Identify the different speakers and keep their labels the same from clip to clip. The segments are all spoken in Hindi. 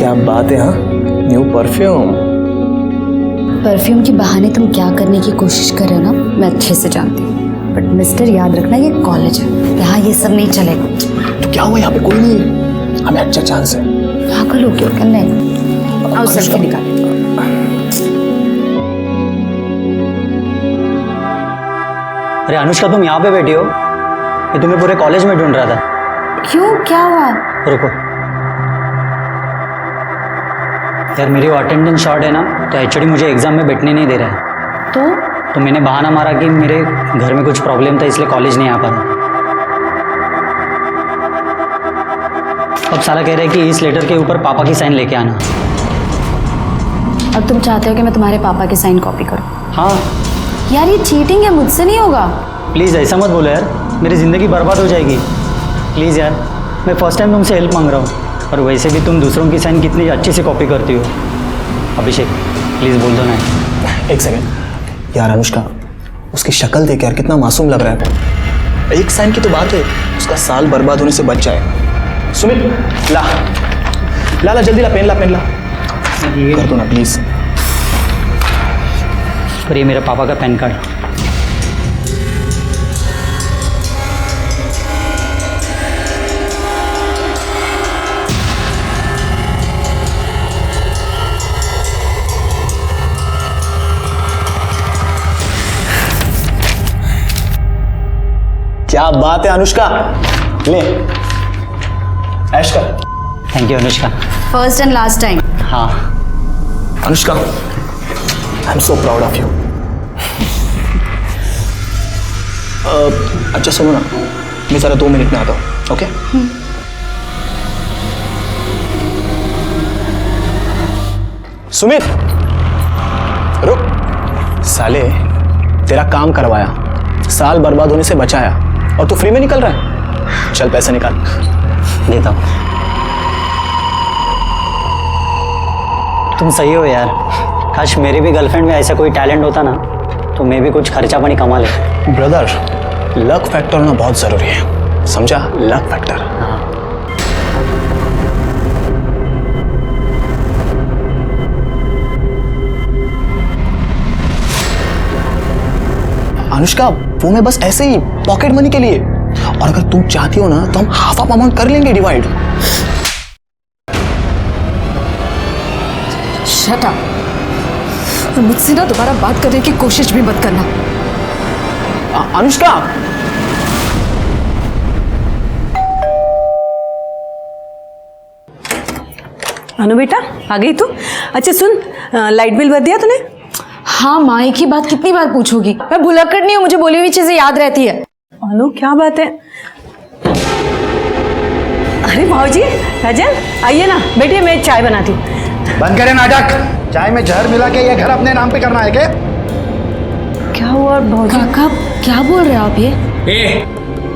Speaker 1: क्या बात है। हाँ, न्यू परफ्यूम।
Speaker 2: परफ्यूम के बहाने तुम क्या करने की कोशिश कर रहे हो ना, मैं अच्छे से जानती हूँ। बट मिस्टर, याद रखना ये कॉलेज है, यहाँ ये सब नहीं चलेगा।
Speaker 1: तो क्या हुआ, यहाँ पे कोई नहीं है, हमें अच्छा चांस है।
Speaker 2: पागल हो क्यों करने? आओ सेल्फी निकाले।
Speaker 3: अरे अनुष्का, तुम यहाँ पे बैठी हो? मैं तुम्हें पूरे कॉलेज में ढूंढ रहा था।
Speaker 2: क्यों, क्या हुआ?
Speaker 3: रुको यार, मेरी अटेंडेंस शॉर्ट है ना, तो एचओडी मुझे एग्जाम में बैठने नहीं दे रहा है। तो मैंने बहाना मारा कि मेरे घर में कुछ प्रॉब्लम था, इसलिए कॉलेज नहीं आ पा रहा। अब साला कह रहे हैं कि इस लेटर के ऊपर पापा की साइन लेके आना।
Speaker 2: अब तुम चाहते हो कि मैं तुम्हारे पापा की साइन कॉपी करूँ?
Speaker 3: हाँ
Speaker 2: यार ये चीटिंग है, मुझसे नहीं होगा।
Speaker 3: प्लीज़ ऐसा मत बोलो यार, मेरी ज़िंदगी बर्बाद हो जाएगी। प्लीज़ यार, मैं फ़र्स्ट टाइम तुमसे हेल्प मांग रहा हूँ, और वैसे भी तुम दूसरों की साइन कितनी अच्छे से कॉपी करती हो। अभिषेक प्लीज़ बोल दो ना।
Speaker 1: एक सेकंड यार, अनुष्का उसकी शक्ल देख यार, कितना मासूम लग रहा है। एक साइन की तो बात है, उसका साल बर्बाद होने से बच जाए। सुमित ला ला ला, जल्दी ला, पेन ला, पेन ला, कर दो ना प्लीज।
Speaker 3: और ये मेरे पापा का पैन कार्ड।
Speaker 1: क्या बात है अनुष्का, ले ऐश कर।
Speaker 3: Thank you Anushka.
Speaker 2: First and last time.
Speaker 3: हाँ
Speaker 1: Anushka, I am so proud of you. अच्छा सुनो ना, मैं जरा 2 मिनट में आता हूँ, ओके? सुमित रुक। साले तेरा काम करवाया, साल बर्बाद होने से बचाया, और तू फ्री में निकल रहा है। चल पैसे निकाल।
Speaker 3: देता हूँ। तुम सही हो यार, काश मेरी भी गर्लफ्रेंड में ऐसा कोई टैलेंट होता ना, तो मैं भी कुछ खर्चा पानी कमा ले।
Speaker 1: ब्रदर, लक फैक्टर होना बहुत जरूरी है, समझा? Luck factor.
Speaker 3: हाँ
Speaker 1: अनुष्का, वो मैं बस ऐसे ही पॉकेट मनी के लिए, और अगर तुम चाहती हो ना तो हम हाफ ऑफ अमाउंट कर लेंगे डिवाइड।
Speaker 2: Shut up. और मुझसे ना दोबारा बात करने की कोशिश भी मत करना।
Speaker 1: अनुष्का,
Speaker 4: अनु बेटा, आ गई तू? अच्छा सुन, लाइट बिल भर दिया तूने?
Speaker 2: हाँ माँ, एक ही बात कितनी बार पूछोगी? मैं भुलक्कड़ नहीं हूँ, मुझे बोली हुई चीजें याद रहती है।
Speaker 4: अनु क्या बात है? अरे भाऊजी, राजन आइए ना, बैठिए, मैं चाय बनाती हूँ।
Speaker 5: बंद करें नाटक। चाय में जहर मिला के ये घर अपने नाम पे करना है क्या?
Speaker 4: क्या हुआ भाऊजी?
Speaker 2: काका क्या बोल रहे हो आप ये?
Speaker 6: ए,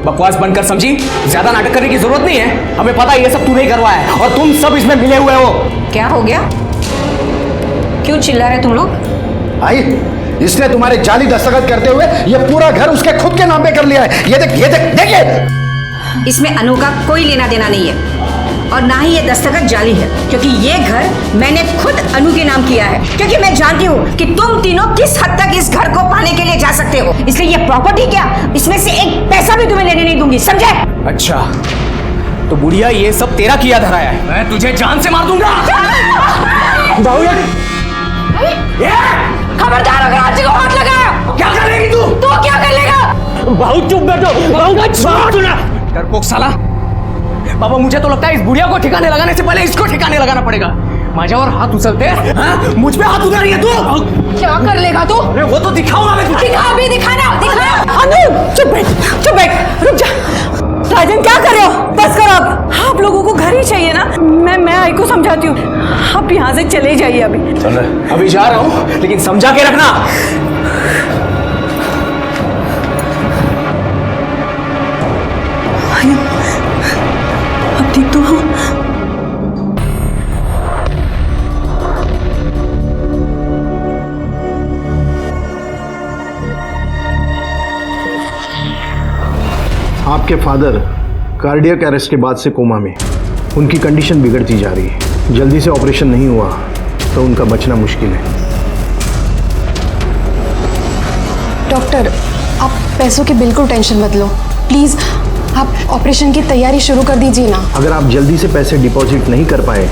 Speaker 6: बकवास बंद कर समझी, ज्यादा नाटक करने की जरूरत नहीं है। हमें पता है ये सब तूने ही करवाया है, और तुम सब इसमें मिले हुए हो।
Speaker 7: क्या हो गया? क्यों चिल्ला रहे तुम लोग?
Speaker 5: भाई, इसने तुम्हारे जाली दस्तखत करते हुए ये पूरा घर उसके खुद के नाम पे कर लिया है। ये देख, ये देख, देखिए।
Speaker 7: इसमें अनु का कोई लेना देना नहीं है, और ना ही ये दस्तखत जाली है, क्योंकि ये घर मैंने खुद अनु के नाम किया है, क्योंकि मैं जानती हूँ कि तुम तीनों किस हद तक इस घर को पाने के लिए जा सकते हो। इसलिए ये प्रॉपर्टी क्या, इसमें से एक पैसा भी तुम्हें लेने नहीं दूंगी, समझे?
Speaker 6: अच्छा, तो बुढ़िया ये सब तेरा किया धराया है। मैं तुझे जान से मार दूंगा।
Speaker 7: खबरदार, अगर आज को हाथ लगाया।
Speaker 6: क्या करेगी तू?
Speaker 7: तो क्या कर लेगा?
Speaker 6: बहुत चुप बैठो, बहुत डरपोक साला। बाबा, मुझे तो लगता है इस बुढ़िया को ठिकाने लगाने से पहले इसको ठिकाने लगाना पड़ेगा। माझ्यावर हाथ उछलते हैं, हाँ? मुझ पे हाथ उठा रही है तू।
Speaker 7: क्या कर लेगा तू?
Speaker 6: अरे वो तो दिखाऊंगा मैं तुझे।
Speaker 7: दिखा भी, दिखाना, दिखा।
Speaker 4: अनु चुप बैठ, चुप बैठ, रुक जा। राजन क्या कर रहे हो? बस करो अब। आप लोगों को घर ही चाहिए ना? मैं आई को समझाती हूँ, आप यहाँ से चले जाइए अभी।
Speaker 6: चल रहे, अभी जा रहा हूँ, लेकिन समझा के रखना।
Speaker 4: अब ठीक तो हो?
Speaker 5: आपके फादर कार्डियक अरेस्ट के बाद से कोमा में, उनकी कंडीशन बिगड़ती जा रही है। जल्दी से ऑपरेशन नहीं हुआ तो उनका बचना मुश्किल है।
Speaker 8: डॉक्टर, आप पैसों की बिल्कुल टेंशन मत लो, प्लीज़ आप ऑपरेशन की तैयारी शुरू कर दीजिए ना।
Speaker 5: अगर आप जल्दी से पैसे डिपॉजिट नहीं कर पाए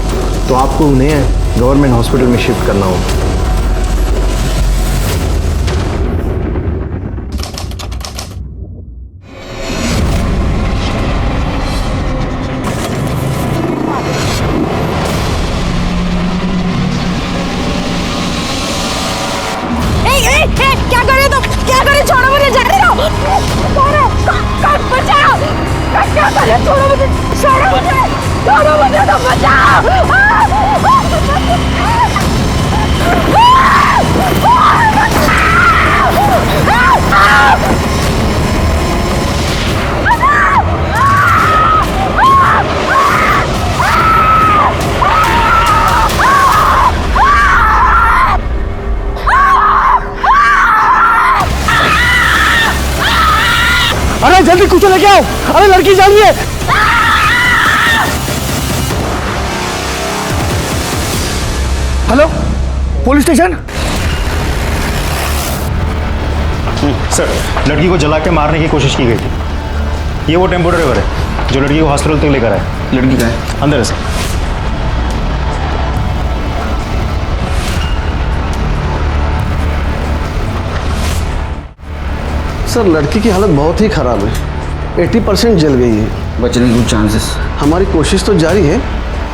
Speaker 5: तो आपको उन्हें गवर्नमेंट हॉस्पिटल में शिफ्ट करना होगा।
Speaker 4: क्या कर रहे हो तुम? क्या कर रहे हो? छोड़ो मुझे, जाने दो। बचाओ! क्या कर रहे हो? छोड़ो मुझे, छोड़ो मुझे तो बचाओ!
Speaker 5: अरे जल्दी कुछ लेके आओ, अरे लड़की जा रही है। Hello, police station.
Speaker 9: सर, लड़की को जला के मारने की कोशिश की गई थी। ये वो टेम्पो ड्राइवर है जो लड़की को हॉस्पिटल तक लेकर आया।
Speaker 1: लड़की का है
Speaker 9: अंदर है सर।
Speaker 5: सर, लड़की की हालत बहुत ही खराब है, 80% जल गई है।
Speaker 1: बचने के चांसेस?
Speaker 5: हमारी कोशिश तो जारी है,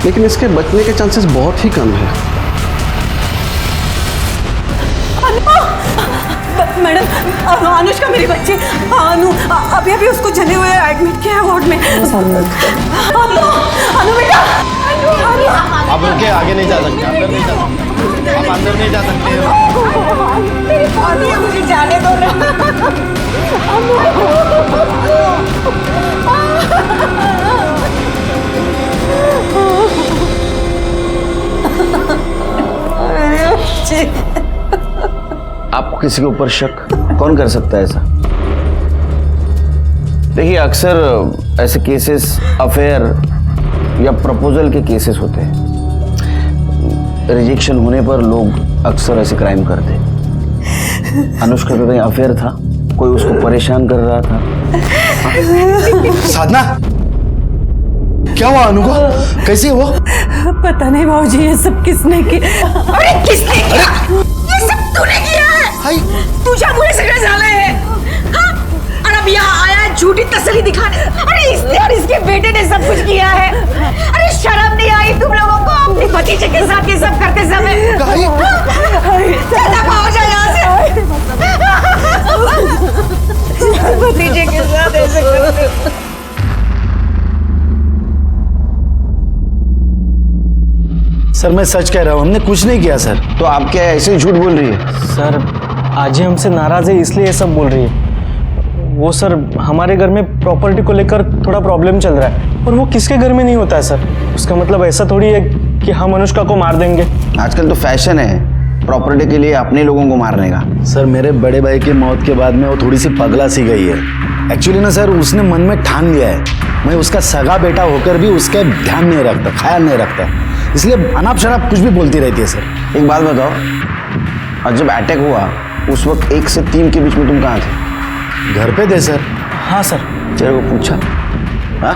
Speaker 5: लेकिन इसके बचने के चांसेस बहुत ही कम है।
Speaker 4: मैडम, अनुष्का मेरी बच्ची अनु अभी अभी उसको जले हुए एडमिट किया है वार्ड में। अनु बेटा,
Speaker 9: आप रुके, आगे नहीं जा सकते, अंदर नहीं जा सकते, आप अंदर नहीं जा सकते।
Speaker 4: मेरी पौधी है, मुझे जाने दो ना। मेरे बच्चे।
Speaker 10: आपको किसी के ऊपर शक कौन कर सकता है ऐसा? देखिए, अक्सर ऐसे केसेस अफेयर या प्रपोजल के केसेस होते हैं। रिजेक्शन होने पर लोग अक्सर ऐसे क्राइम करते हैं। अनुष्का का कहीं अफेयर था, कोई उसको परेशान कर रहा था।
Speaker 5: साधना, क्या हुआ अनु को? कैसे हुआ?
Speaker 4: पता नहीं बाबूजी, ये सब किसने किया? अरे किसने किया? ये सब तूने किया है? तुझे मुझे सिगरेट डाले हैं, हाँ? और अब यहाँ आया है झूठी तसल्ली दिखाने। अरे इसने और इसके बेटे ने सब कुछ किया है। अरे शर्म नहीं आई तुम लोगों को अपने भतीजे के साथ ये सब करते समय? चला पाओ जाए यहाँ से। भतीजे के साथ ऐसे करते।
Speaker 5: सर, मैं सच कह रहा हूँ, हमने कुछ नहीं किया सर।
Speaker 10: तो आप क्या ऐसे ही झूठ बोल रही है?
Speaker 1: सर, आज ही हमसे नाराज है इसलिए ये सब बोल रही है। वो सर, हमारे घर में प्रॉपर्टी को लेकर थोड़ा प्रॉब्लम चल रहा है, और वो किसके घर में नहीं होता है सर। उसका मतलब ऐसा थोड़ी है कि हम अनुष्का को मार देंगे।
Speaker 10: आजकल तो फैशन है प्रॉपर्टी के लिए अपने लोगों को मारने का।
Speaker 5: सर, मेरे बड़े भाई की मौत के बाद में वो थोड़ी सी पगला सी गई है। एक्चुअली ना सर, उसने मन में ठान लिया है, मैं उसका सगा बेटा होकर भी उसका ध्यान नहीं रखता, ख्याल नहीं रखता, इसलिए अनाप शनाप कुछ भी बोलती रहती है सर।
Speaker 10: एक बात बताओ, और जब अटैक हुआ उस वक्त 1 से 3 के बीच में तुम कहाँ थे?
Speaker 5: घर पे थे सर।
Speaker 1: हाँ सर।
Speaker 10: तेरे को पूछा? हाँ,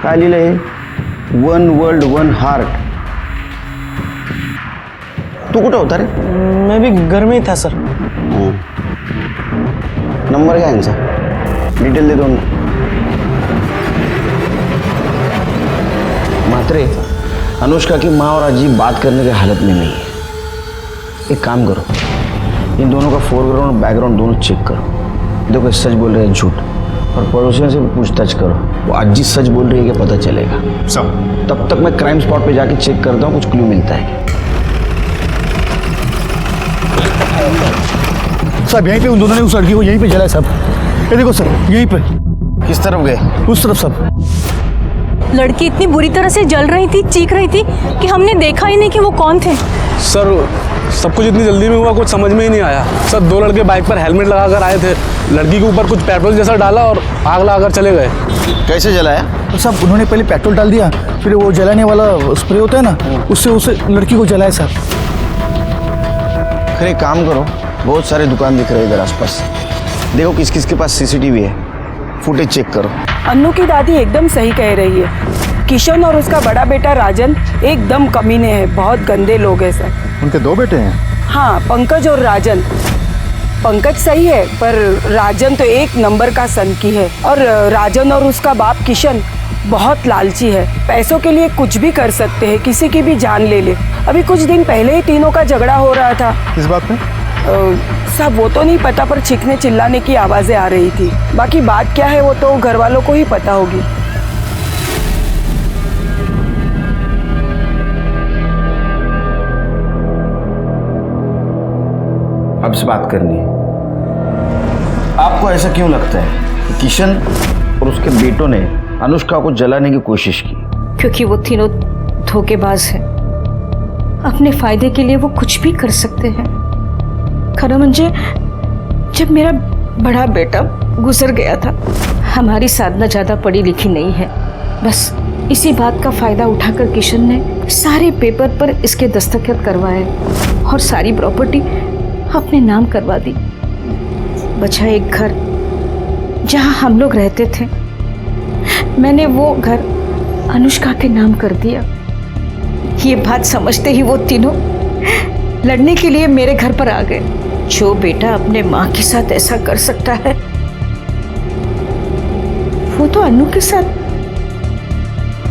Speaker 10: काय लिहिलं हे? 1 वर्ल्ड 1 हार्ट। तू कुठं होता रे?
Speaker 1: मैं भी घर में ही था सर।
Speaker 10: नंबर क्या है इनका? डिटेल दे दो उनको। मात्रे, अनुष्का की माँ और अजीब बात करने की हालत में नहीं है। एक काम करो, इन दोनों का फोरग्राउंड और बैकग्राउंड दोनों चेक करो। देखो, सच बोल रहे हैं झूठ, और पड़ोसियों से भी पूछताछ करो। वो अजीब सच बोल रही है कि पता चलेगा। तब तक मैं क्राइम स्पॉट पे जाके चेक करता हूँ, कुछ क्लू मिलता है।
Speaker 5: साहब, यहीं पे उन दोनों ने उस लड़की को यहीं पे जलाया साहब। ये देखो सर, यहीं पे।
Speaker 10: किस तरफ गए?
Speaker 5: उस तरफ साहब।
Speaker 11: लड़की इतनी बुरी तरह से जल रही थी, चीख रही थी कि हमने देखा ही नहीं कि वो कौन थे।
Speaker 12: सर, सब कुछ इतनी जल्दी में हुआ, कुछ समझ में ही नहीं आया। सर, 2 लड़के बाइक पर हेलमेट लगाकर आए थे, लड़की के ऊपर कुछ पेट्रोल जैसा डाला और आग लगाकर चले गए।
Speaker 5: कैसे जलाया?
Speaker 10: तो साहब उन्होंने पहले पेट्रोल डाल दिया, फिर वो जलाने वाला स्प्रे होता है ना, उससे उस लड़की को जलाया साहब।
Speaker 5: फिर एक काम करो, बहुत सारे दुकान दिख रहे हैं इधर आसपास, देखो किस किस के पास सीसीटीवी है, फुटेज चेक करो।
Speaker 4: अन्नू की दादी एकदम सही कह रही है। किशन और उसका बड़ा बेटा राजन एकदम कमीने हैं, बहुत गंदे लोग हैं सर।
Speaker 9: उनके 2 बेटे हैं?
Speaker 4: हाँ, पंकज और राजन। पंकज सही है पर राजन तो एक नंबर का सनकी है। और राजन और उसका बाप किशन बहुत लालची है, पैसों के लिए कुछ भी कर सकते हैं, किसी की भी जान ले ले। अभी कुछ दिन पहले ही तीनों का झगड़ा हो रहा था।
Speaker 9: किस बात पे?
Speaker 4: साहब वो तो नहीं पता, पर चीखने चिल्लाने की आवाजें आ रही थी। बाकी बात क्या है वो तो घर वालों को ही पता होगी।
Speaker 5: अब से बात करनी है। आपको ऐसा क्यों लगता है कि किशन और उसके बेटों ने अनुष्का को जलाने की कोशिश की?
Speaker 7: क्योंकि वो तीनों धोखेबाज हैं। अपने फायदे के लिए वो कुछ भी कर सकते हैं। खरा मंजे, जब मेरा बड़ा बेटा गुजर गया था, हमारी साधना ज़्यादा पढ़ी लिखी नहीं है, बस इसी बात का फ़ायदा उठाकर किशन ने सारे पेपर पर इसके दस्तखत करवाए और सारी प्रॉपर्टी अपने नाम करवा दी। बचा एक घर जहाँ हम लोग रहते थे, मैंने वो घर अनुष्का के नाम कर दिया। ये बात समझते ही वो तीनों लड़ने के लिए मेरे घर पर आ गए। जो बेटा अपने माँ के साथ ऐसा कर सकता है, वो तो अनु के साथ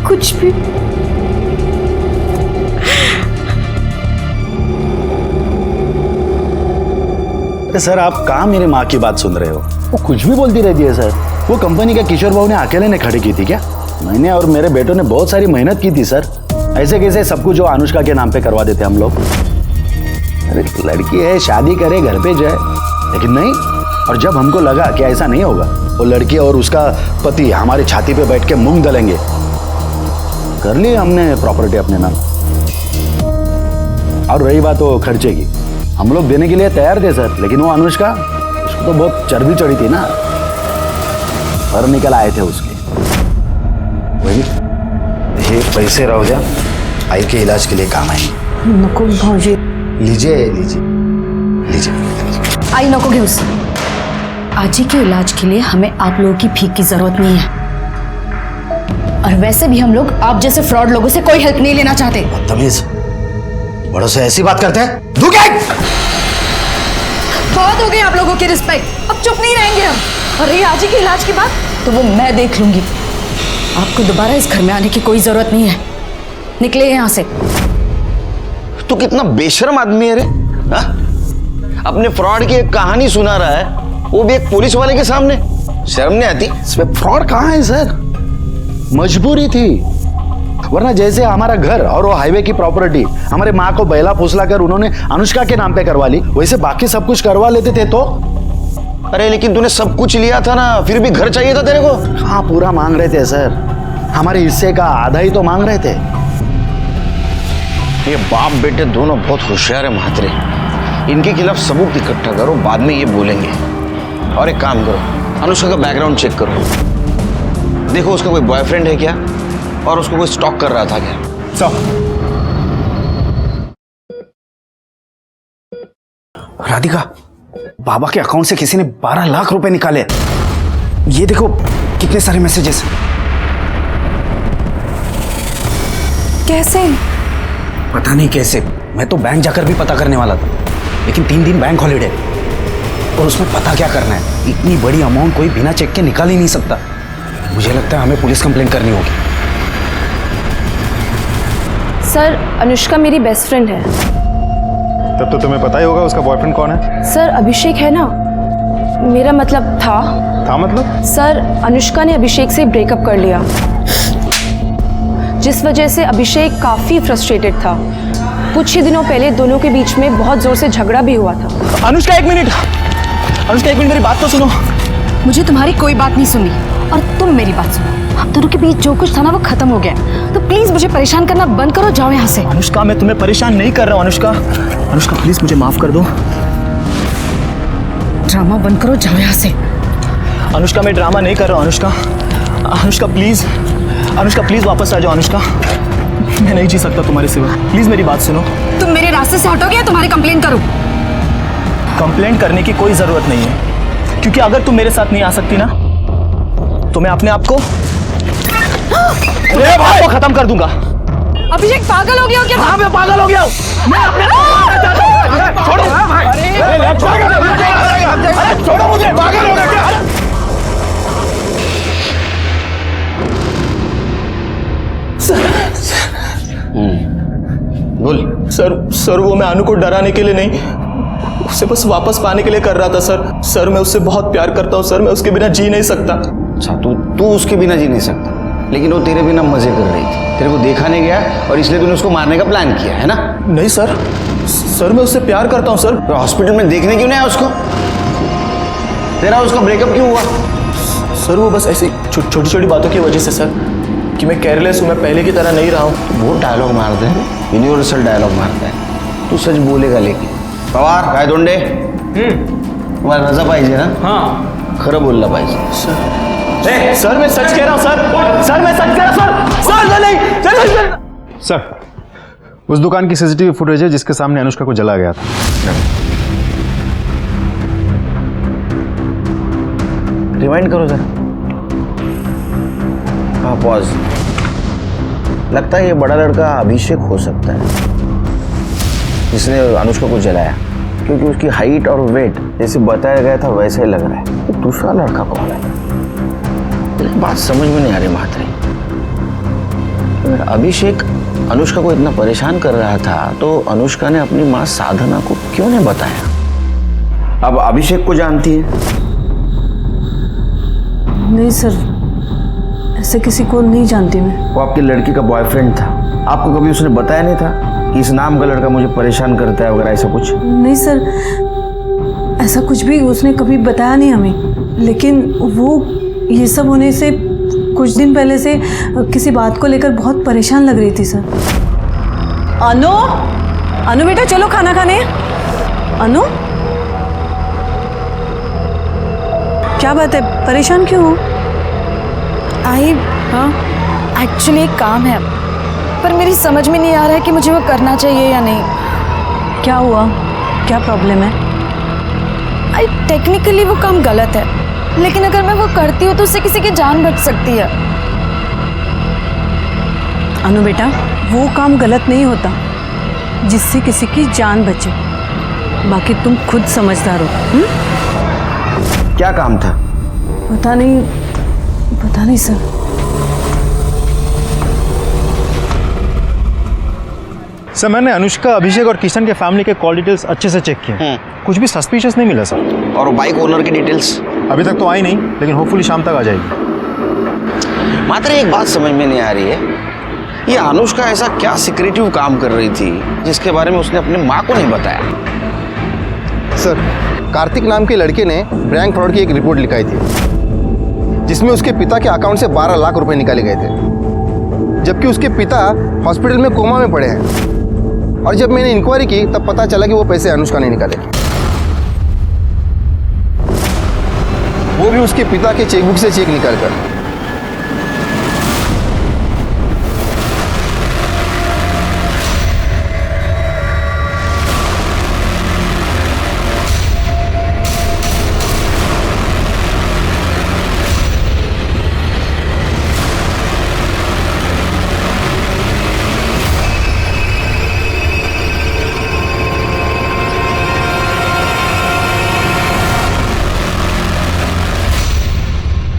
Speaker 7: कुछ भी।
Speaker 5: सर आप कहाँ मेरी माँ की बात सुन रहे हो? वो कुछ भी बोलती रहती है सर। वो कंपनी का किशोर बाबू ने अकेले ने खड़ी की थी क्या? मैंने और मेरे बेटों ने बहुत सारी मेहनत की थी सर। ऐसे कैसे सब कुछ जो अनुष्का के नाम पे करवा देते हम लोग? अरे लड़की है, शादी करे, घर पे जाए, लेकिन नहीं। और जब हमको लगा कि ऐसा नहीं होगा, वो लड़की और उसका पति हमारे छाती पे बैठ के मूंग दलेंगे, कर ली हमने प्रॉपर्टी अपने नाम। और रही बात वो खर्चे की, हम लोग देने के लिए तैयार थे सर, लेकिन वो अनुष्का, उसको तो बहुत चर्बी चढ़ी थी ना, पर निकल आए थे उसके। वही ये पैसे रहो जा, आई के इलाज के लिए काम आएंगे।
Speaker 2: नको भाऊजी,
Speaker 5: लीजिए लीजिए लीजिए।
Speaker 2: आई नको घेऊस। आजी के इलाज के लिए हमें आप लोगों की भीख की जरूरत नहीं है, और वैसे भी हम लोग आप जैसे फ्रॉड लोगों से कोई हेल्प नहीं लेना चाहते।
Speaker 5: बदतमीज, बड़ों से ऐसी बात करते हैं?
Speaker 2: बहुत हो गई आप लोगों की रिस्पेक्ट, अब चुप नहीं रहेंगे हम। और ये आजी के इलाज की बात तो वो मैं देख लूंगी। आपको दोबारा इस घर में आने की कोई जरूरत नहीं है, निकले यहाँ से।
Speaker 5: तू कितना बेशर्म आदमी है रे, हा? अपने फ्रॉड की एक कहानी सुना रहा है, वो भी एक पुलिस वाले के सामने। शर्म नहीं आती? इसमें फ्रॉड कहाँ है सर? मजबूरी थी, वरना जैसे हमारा घर और वो हाईवे की प्रॉपर्टी हमारे माँ को बैला फुसला कर उन्होंने अनुष्का के नाम पे करवा ली, वैसे बाकी सब कुछ करवा लेते थे तो। अरे लेकिन तूने सब कुछ लिया था ना, फिर भी घर चाहिए था तेरे को। हाँ, पूरा मांग रहे थे सर, हमारे हिस्से का आधा ही तो मांग रहे थे। ये बाप बेटे दोनों बहुत होशियार है महात्रे, इनके खिलाफ सबूत इकट्ठा करो, बाद में ये बोलेंगे। और एक काम करो, अनुष्का का बैकग्राउंड चेक करो, देखो उसका कोई बॉयफ्रेंड है क्या, और उसको कोई स्टॉक कर रहा था क्या।
Speaker 10: राधिका, बाबा के अकाउंट से किसी ने 12 लाख रुपए निकाले। ये देखो कितने सारे मैसेजेस।
Speaker 4: कैसे?
Speaker 10: पता नहीं कैसे, मैं तो बैंक जाकर भी पता करने वाला था, लेकिन 3 दिन बैंक हॉलीडे, और उसमें पता क्या करना है? इतनी बड़ी अमाउंट कोई बिना चेक के निकाल ही नहीं सकता। मुझे लगता है हमें पुलिस कंप्लेंट करनी होगी।
Speaker 8: सर, अनुष्का मेरी बेस्ट फ्रेंड है।
Speaker 9: तब तो तुम्हें पता ही होगा उसका बॉयफ्रेंड कौन है।
Speaker 8: सर, अभिषेक है ना, मेरा मतलब था
Speaker 9: मतलब?
Speaker 8: सर, अनुष्का ने अभिषेक से ब्रेकअप कर लिया, जिस वजह से अभिषेक काफी फ्रस्ट्रेटेड था। कुछ ही दिनों पहले दोनों के बीच में बहुत जोर से झगड़ा भी हुआ था।
Speaker 1: अनुष्का एक मिनट, अनुष्का एक मिनट, मेरी बात तो सुनो।
Speaker 2: मुझे तुम्हारी कोई बात नहीं सुनी, और तुम मेरी बात सुनो। हम दोनों के बीच जो कुछ था ना वो खत्म हो गया, तो प्लीज मुझे परेशान करना बंद करो, जाओ यहाँ से।
Speaker 1: अनुष्का, मैं तुम्हें परेशान नहीं कर रहा हूँ। अनुष्का, अनुष्का प्लीज मुझे माफ कर दो।
Speaker 2: ड्रामा बंद करो, जाओ यहाँ से।
Speaker 1: अनुष्का, मैं ड्रामा नहीं कर रहा हूँ। अनुष्का, अनुष्का प्लीज, अनुष्का प्लीज वापस आ जाओ। अनुष्का, मैं नहीं जी सकता तुम्हारे सिवा, प्लीज मेरी बात सुनो।
Speaker 2: तुम मेरे रास्ते से हटोगे या तुम्हारी कंप्लेंट करूं?
Speaker 1: कंप्लेंट करने की कोई जरूरत नहीं है, क्योंकि अगर तुम मेरे साथ नहीं आ सकती ना तो मैं अपने आप को खत्म कर दूंगा।
Speaker 2: अभिषेक पागल हो गया हो क्या?
Speaker 1: हाँ, मैं पागल हो गया हूँ। मैं अपने छोड़ो, छोड़ो मुझे, पागल हो गया क्या?
Speaker 5: बोल।
Speaker 1: सर वो मैं अनु को डराने के लिए नहीं, उसे बस वापस पाने के लिए कर रहा था सर मैं उससे बहुत प्यार करता हूँ सर, मैं उसके बिना जी नहीं सकता।
Speaker 10: अच्छा, तू उसके बिना जी नहीं सकता, लेकिन वो तेरे बिना मजे कर रही थी, तेरे को देखा नहीं गया और इसलिए तूने उसको मारने का प्लान किया है ना?
Speaker 1: नहीं सर मैं उससे प्यार करता हूँ सर।
Speaker 10: तो हॉस्पिटल में देखने क्यों नहीं आया उसको? तेरा उसका ब्रेकअप क्यों हुआ?
Speaker 1: सर वो बस ऐसी छोटी छोटी बातों की वजह से सर, कि मैं केयरलेस हूँ, मैं पहले की तरह नहीं रहा हूँ।
Speaker 10: बहुत डायलॉग मारते हैं, यूनिवर्सल डायलॉग मारता है। तू सच बोलेगा लेकिन पवार काय दोंडे तुम्हाला रजा पाहिजे ना?
Speaker 6: हाँ,
Speaker 10: खरं बोलला पाहिजे।
Speaker 1: सर मैं सच कह रहा हूँ सर मैं सच कह रहा हूँ सर नहीं।
Speaker 9: सर, उस दुकान की सीसीटीवी फुटेज है जिसके सामने अनुष्का को जला गया था।
Speaker 10: रिवाइंड करो जरा। हाँ, पॉज। लगता है ये बड़ा लड़का अभिषेक हो सकता है जिसने अनुष्का को जलाया, क्योंकि उसकी हाइट और वेट जैसे बताया गया था वैसा ही लग रहा है। तो दूसरा लड़का कौन है? एक बात समझ में नहीं आ रही महात्री, अगर अभिषेक अनुष्का को इतना परेशान कर रहा था तो अनुष्का ने अपनी माँ साधना को क्यों नहीं बताया? अब अभिषेक को जानती है?
Speaker 11: नहीं सर, ऐसे किसी को नहीं जानती मैं।
Speaker 10: वो आपकी लड़की का बॉयफ्रेंड था, आपको कभी उसने बताया नहीं था कि इस नाम का लड़का मुझे परेशान करता है वगैरह ऐसा कुछ?
Speaker 11: नहीं सर, ऐसा कुछ भी उसने कभी बताया नहीं हमें, लेकिन वो ये सब होने से कुछ दिन पहले से किसी बात को लेकर बहुत परेशान लग रही थी सर। अनु बेटा चलो खाना खाने। अनु, क्या बात है, परेशान क्यों हो?
Speaker 2: आई हाँ, एक्चुअली एक काम है, पर मेरी समझ में नहीं आ रहा है कि मुझे वो करना चाहिए या नहीं।
Speaker 11: क्या हुआ, क्या प्रॉब्लम है?
Speaker 2: आई टेक्निकली वो काम गलत है, लेकिन अगर मैं वो करती हूँ तो उससे किसी की जान बच सकती है।
Speaker 11: अनु बेटा, वो काम गलत नहीं होता जिससे किसी की जान बचे, बाकी तुम खुद समझदार हो।
Speaker 10: क्या काम था?
Speaker 11: पता नहीं सर।
Speaker 9: सर, मैंने अनुष्का, अभिषेक और किशन के फैमिली के कॉल डिटेल्स अच्छे से चेक किए, कुछ भी सस्पिशियस नहीं मिला सर।
Speaker 10: और बाइक ओनर की डिटेल्स?
Speaker 9: अभी तक तो आई नहीं, लेकिन होपफुली शाम तक आ जाएगी।
Speaker 10: मात्र एक बात समझ में नहीं आ रही है, ये अनुष्का ऐसा क्या सिक्रेटिव काम कर रही थी जिसके बारे में उसने अपनी माँ को नहीं बताया?
Speaker 13: सर, कार्तिक नाम के लड़के ने बैंक फ्रॉड की एक रिपोर्ट लिखाई थी, जिसमें उसके पिता के अकाउंट से 12 लाख रुपए निकाले गए थे, जबकि उसके पिता हॉस्पिटल में कोमा में पड़े हैं। और जब मैंने इंक्वायरी की तब पता चला कि वो पैसे अनुष्का ने निकाले, वो भी उसके पिता के चेकबुक से चेक निकाल कर।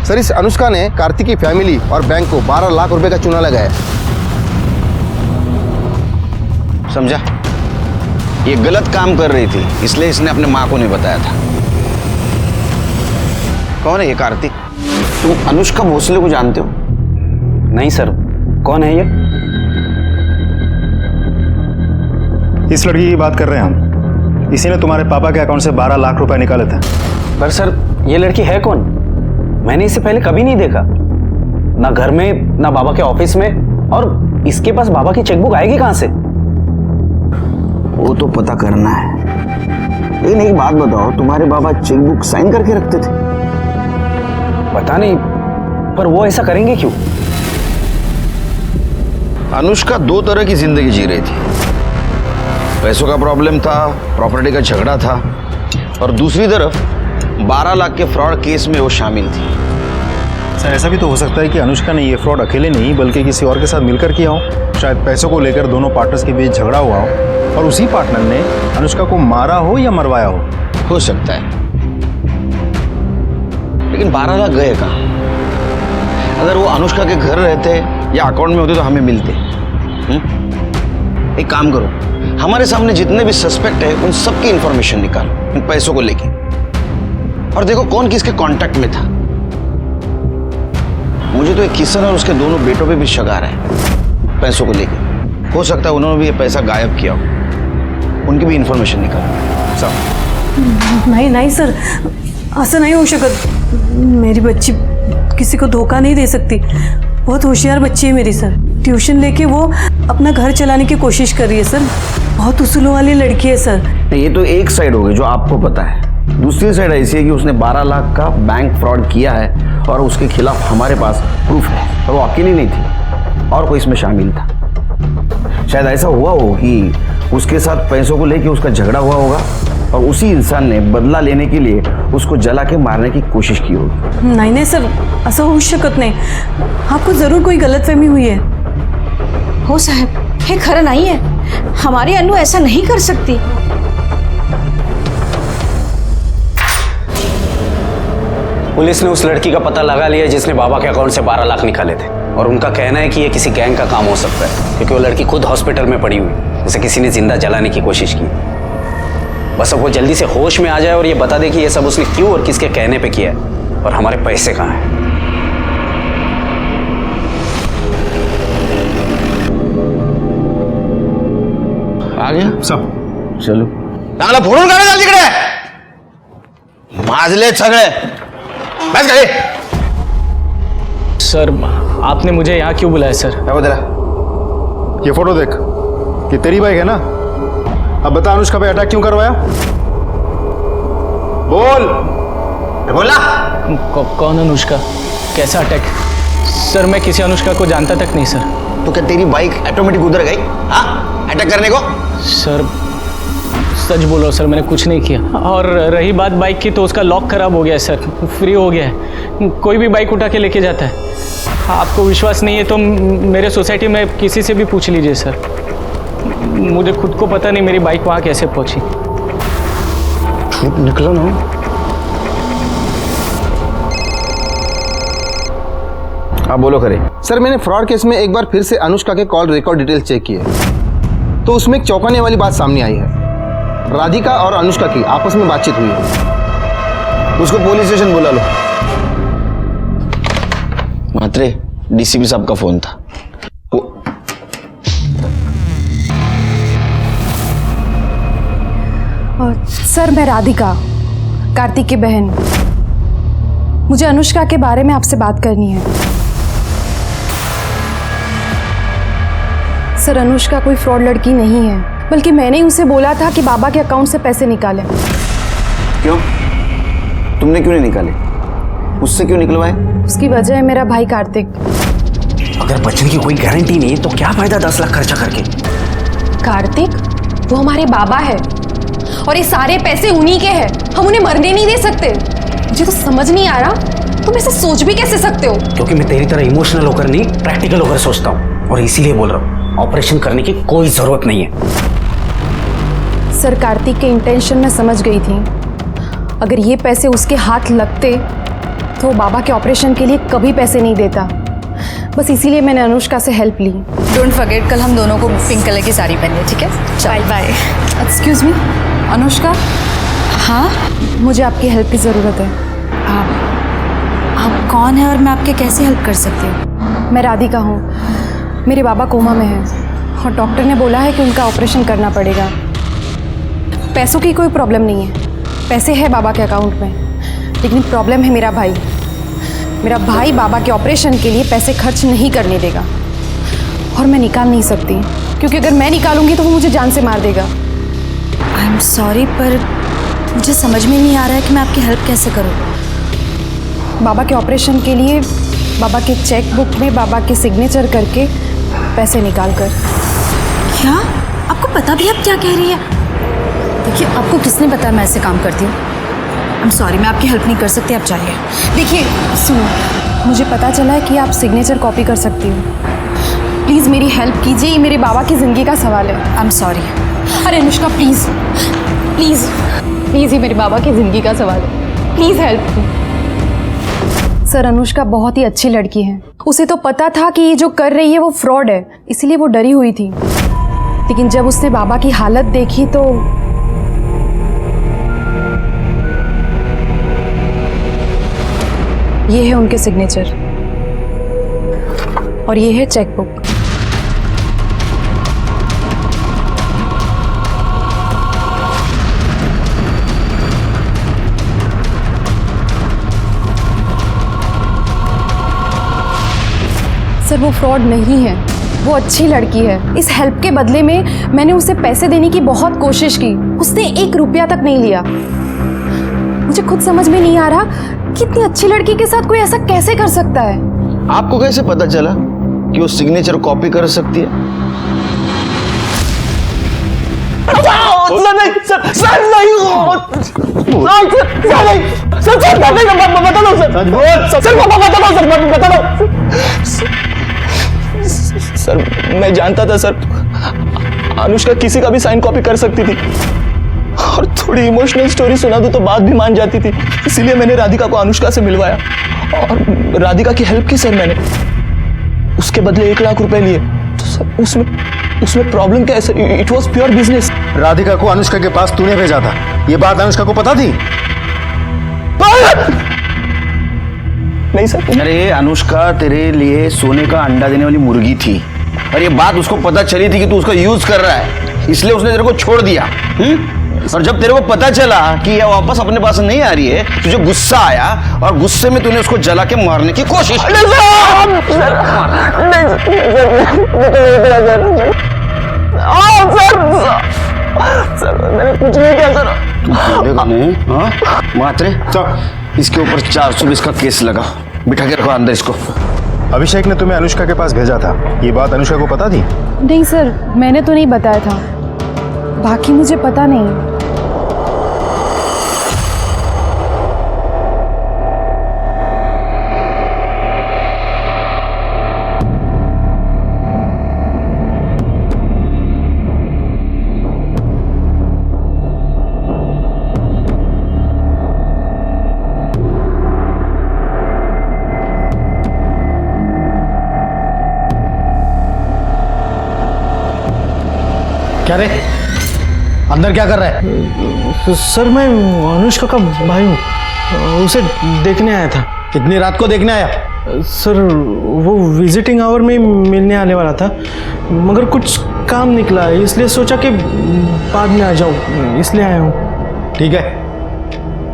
Speaker 13: सर, इस अनुष्का ने कार्तिक की फैमिली और बैंक को 12 लाख रुपए का चूना लगाया।
Speaker 10: समझा? ये गलत काम कर रही थी, इसलिए इसने अपने माँ को नहीं बताया था। कौन है ये कार्तिक? तुम अनुष्का भोसले को जानते हो?
Speaker 3: नहीं सर, कौन है ये?
Speaker 9: इस लड़की की बात कर रहे हैं हम, इसी ने तुम्हारे पापा के अकाउंट से 12 लाख रुपए निकाले थे।
Speaker 3: पर सर, ये लड़की है कौन? मैंने इसे पहले कभी नहीं देखा, ना घर में ना बाबा के ऑफिस में, और इसके पास बाबा की चेकबुक आएगी कहां से?
Speaker 10: वो तो पता करना है, लेकिन एक बात बताओ, तुम्हारे बाबा चेकबुक साइन करके रखते थे?
Speaker 3: पता नहीं, पर वो ऐसा करेंगे क्यों?
Speaker 10: अनुष्का दो तरह की जिंदगी जी रही थी। पैसों का प्रॉब्लम था, प्रॉपर्टी का झगड़ा था, और दूसरी तरफ 12 लाख के फ्रॉड केस में वो शामिल थी।
Speaker 9: सर ऐसा भी तो हो सकता है कि अनुष्का ने ये फ्रॉड अकेले नहीं बल्कि किसी और के साथ मिलकर किया हो। शायद पैसों को लेकर दोनों पार्टनर्स के बीच झगड़ा हुआ हो और उसी पार्टनर ने अनुष्का को मारा हो या मरवाया हो
Speaker 10: सकता है। लेकिन 12 लाख गए कहाँ? अगर वो अनुष्का के घर रहते या अकाउंट में होते तो हमें मिलते। एक काम करो, हमारे सामने जितने भी सस्पेक्ट है उन सबकी इंफॉर्मेशन निकालो इन पैसों को लेके, और देखो कौन किसके कांटेक्ट में था। मुझे तो एक किशन और उसके दोनों बेटों पे भी शक आ रहा है पैसों को लेके। हो सकता है उन्होंने भी ये पैसा गायब किया हो, उनकी भी इंफॉर्मेशन निकालो। सब
Speaker 11: नहीं सर, ऐसा नहीं हो शकत। मेरी बच्ची किसी को धोखा नहीं दे सकती। बहुत होशियार बच्ची है मेरी सर। ट्यूशन लेके वो अपना घर चलाने की कोशिश कर रही है सर। बहुत उसूलों वाली लड़की है सर।
Speaker 10: ये तो एक साइड हो गई जो आपको पता है। दूसरी साइड ऐसी है कि उसने 12 लाख का बैंक फ्रॉड किया है और उसके खिलाफ हमारे पास प्रूफ है, और वो अकेली नहीं थी और कोई इसमें शामिल था। शायद ऐसा हुआ हो कि उसके साथ पैसों को लेके उसका झगड़ा हुआ होगा और उसी इंसान ने बदला लेने के लिए उसको जला के मारने की कोशिश की होगी।
Speaker 11: नहीं सर, ऐसा हो शकत नहीं। आपको जरूर कोई गलतफहमी हुई है।
Speaker 7: हो साहब, ये खरा नहीं है। हमारी अनु ऐसा नहीं कर सकती।
Speaker 3: पुलिस ने उस लड़की का पता लगा लिया जिसने बाबा के अकाउंट से 12 लाख निकाले थे, और उनका कहना है कि ये किसी गैंग का काम हो सकता है, क्योंकि वो लड़की खुद हॉस्पिटल में पड़ी हुई, उसे किसी ने जिंदा जलाने की कोशिश की। बस अब वो जल्दी से होश में आ जाए और ये बता दे कि ये सब उसने क्यों और किसके कहने पे किया है, और हमारे पैसे कहाँ हैं।
Speaker 10: आ गया
Speaker 9: सब
Speaker 10: चलो चांगला फोडून काढा चाल तिकडे, माजले सगळे बस गए।
Speaker 12: सर आपने मुझे यहाँ क्यों बुलाया सर?
Speaker 10: क्या बता?
Speaker 9: ये फोटो देख, ये तेरी बाइक है ना? अब बता अनुष्का पे अटैक क्यों करवाया? बोल।
Speaker 10: बोला
Speaker 12: कौन अनुष्का? कैसा अटैक? सर मैं किसी अनुष्का को जानता तक नहीं सर।
Speaker 10: तो क्या तेरी बाइक ऑटोमेटिक उधर गई हाँ अटैक करने को?
Speaker 12: सर सच बोलो सर, मैंने कुछ नहीं किया। और रही बात बाइक की, तो उसका लॉक खराब हो गया है सर, फ्री हो गया है। कोई भी बाइक उठा के लेके जाता है। आपको विश्वास नहीं है तो मेरे सोसाइटी में किसी से भी पूछ लीजिए सर। मुझे खुद को पता नहीं मेरी बाइक वहाँ कैसे पहुँची।
Speaker 10: झूठ निकला ना। हाँ बोलो करे।
Speaker 13: सर मैंने फ्रॉड केस में एक बार फिर से अनुष्का के कॉल रिकॉर्ड डिटेल चेक किए, तो उसमें एक चौंकाने वाली बात सामने आई है। राधिका और अनुष्का की आपस में बातचीत हुई है।
Speaker 10: उसको पुलिस स्टेशन बुला लो। मात्रे डीसीपी साहब का फोन था।
Speaker 8: सर मैं राधिका, कार्तिक की बहन। मुझे अनुष्का के बारे में आपसे बात करनी है। सर अनुष्का कोई फ्रॉड लड़की नहीं है, बल्कि मैंने उसे बोला था कि बाबा के अकाउंट से पैसे निकाले।
Speaker 10: क्यों? तुमने क्यों नहीं निकाले? उससे क्यों निकलवाए?
Speaker 8: उसकी वजह है मेरा भाई कार्तिक।
Speaker 3: अगर बचने की कोई गारंटी नहीं तो क्या फायदा 10 लाख खर्चा करके?
Speaker 8: कार्तिक वो हमारे बाबा है और ये सारे पैसे उन्हीं के हैं। हम उन्हें मरने नहीं दे सकते। मुझे तो समझ नहीं आ रहा तुम ऐसा सोच भी कैसे सकते हो?
Speaker 3: क्योंकि मैं तेरी तरह इमोशनल होकर नहीं, प्रैक्टिकल होकर सोचता हूँ, और इसीलिए बोल रहा हूँ ऑपरेशन करने की कोई जरूरत नहीं है।
Speaker 8: सर कार्तिक के इंटेंशन मैं समझ गई थी। अगर ये पैसे उसके हाथ लगते तो वो बाबा के ऑपरेशन के लिए कभी पैसे नहीं देता। बस इसीलिए मैंने अनुष्का से हेल्प ली।
Speaker 2: डोंट फॉरगेट कल हम दोनों को पिंक कलर की साड़ी पहनी है, ठीक है? Bye bye.
Speaker 8: Excuse me Anushka.
Speaker 2: हाँ
Speaker 8: मुझे आपकी हेल्प की ज़रूरत है।
Speaker 2: आप कौन है और मैं आपके कैसे हेल्प कर सकती हूँ?
Speaker 8: मैं राधिका हूँ। मेरे बाबा कोमा में हैं और डॉक्टर ने बोला है कि उनका ऑपरेशन करना पड़ेगा। पैसों की कोई प्रॉब्लम नहीं है, पैसे है बाबा के अकाउंट में, लेकिन प्रॉब्लम है मेरा भाई। मेरा भाई बाबा के ऑपरेशन के लिए पैसे खर्च नहीं करने देगा और मैं निकाल नहीं सकती, क्योंकि अगर मैं निकालूंगी तो वो मुझे जान से मार देगा।
Speaker 2: आई एम सॉरी, पर मुझे समझ में नहीं आ रहा है कि मैं आपकी हेल्प कैसे करूँ।
Speaker 8: बाबा के ऑपरेशन के लिए बाबा के चेक बुक में बाबा के सिग्नेचर करके पैसे निकाल कर।
Speaker 2: क्या आपको पता भी आप क्या कह रही है? देखिए, आपको किसने बताया मैं ऐसे काम करती हूँ? आई एम सॉरी, मैं आपकी हेल्प नहीं कर सकती, आप जाइए।
Speaker 8: देखिए सुनो, मुझे पता चला है कि आप सिग्नेचर कॉपी कर सकती हो। प्लीज़ मेरी हेल्प कीजिए, ये मेरे बाबा की ज़िंदगी का सवाल है।
Speaker 2: I am sorry.
Speaker 8: अरे अनुष्का प्लीज़ प्लीज़ प्लीज़, ये मेरे बाबा की ज़िंदगी का सवाल है, please help me. Sir, Anushka बहुत ही अच्छी लड़की है। उसे तो पता था कि ये जो कर रही है वो फ्रॉड है, इसीलिए वो डरी हुई थी। लेकिन जब उसने बाबा की हालत देखी तो ये है उनके सिग्नेचर और ये है चेक बुक। सर, वो फ्रॉड नहीं है, वो अच्छी लड़की है। इस हेल्प के बदले में मैंने उसे पैसे देने की बहुत कोशिश की, उसने 1 रुपया तक नहीं लिया। मुझे खुद समझ में नहीं आ रहा कि इतनी अच्छी लड़की के साथ कोई ऐसा कैसे कर सकता है।
Speaker 10: आपको कैसे पता चला कि वो सिग्नेचर कॉपी कर सकती है?
Speaker 1: सर, मैं जानता था सर, अनुष्का किसी का भी साइन कॉपी कर सकती थी, और थोड़ी इमोशनल स्टोरी सुना दो तो बात भी मान जाती थी। इसीलिए मैंने राधिका को अनुष्का से मिलवाया और राधिका की हेल्प की सर मैंने। उसके बदले 1 लाख रुपए लिए। तो सर उसमें प्रॉब्लम क्या है sir? It was pure business.
Speaker 13: Radhika को अनुष्का के पास तूने भेजा था, ये बात अनुष्का को पता थी?
Speaker 1: नहीं सर।
Speaker 10: अरे अनुष्का तेरे लिए सोने का अंडा देने वाली मुर्गी थी, और ये बात उसको पता चली थी कि तू उसका यूज कर रहा है, इसलिए उसने तेरे को छोड़ दिया। और जब तेरे को पता चला कि ये वापस अपने पास नहीं आ रही है, तुझे गुस्सा आया और गुस्से में तूने उसको जला के मारने की कोशिश की।
Speaker 1: सर, मैंने कुछ नहीं किया सर।
Speaker 10: तू बोलेगा नहीं? हाँ मात्रे, इसके ऊपर 420 का केस लगा, बिठा के रखो अंदर इसको।
Speaker 9: अभिषेक ने तुम्हें अनुष्का के पास भेजा था, ये बात अनुष्का को पता थी?
Speaker 8: नहीं सर, मैंने तो नहीं बताया था, बाकी मुझे पता नहीं।
Speaker 5: क्या रे, अंदर क्या कर रहा है?
Speaker 12: सर, मैं अनुष्का का भाई हूँ, उसे देखने आया था।
Speaker 5: इतनी रात को देखने आया?
Speaker 12: सर, वो विजिटिंग आवर में मिलने आने वाला था, मगर कुछ काम निकला, इसलिए सोचा कि बाद में आ जाऊँ, इसलिए आया हूँ।
Speaker 5: ठीक है,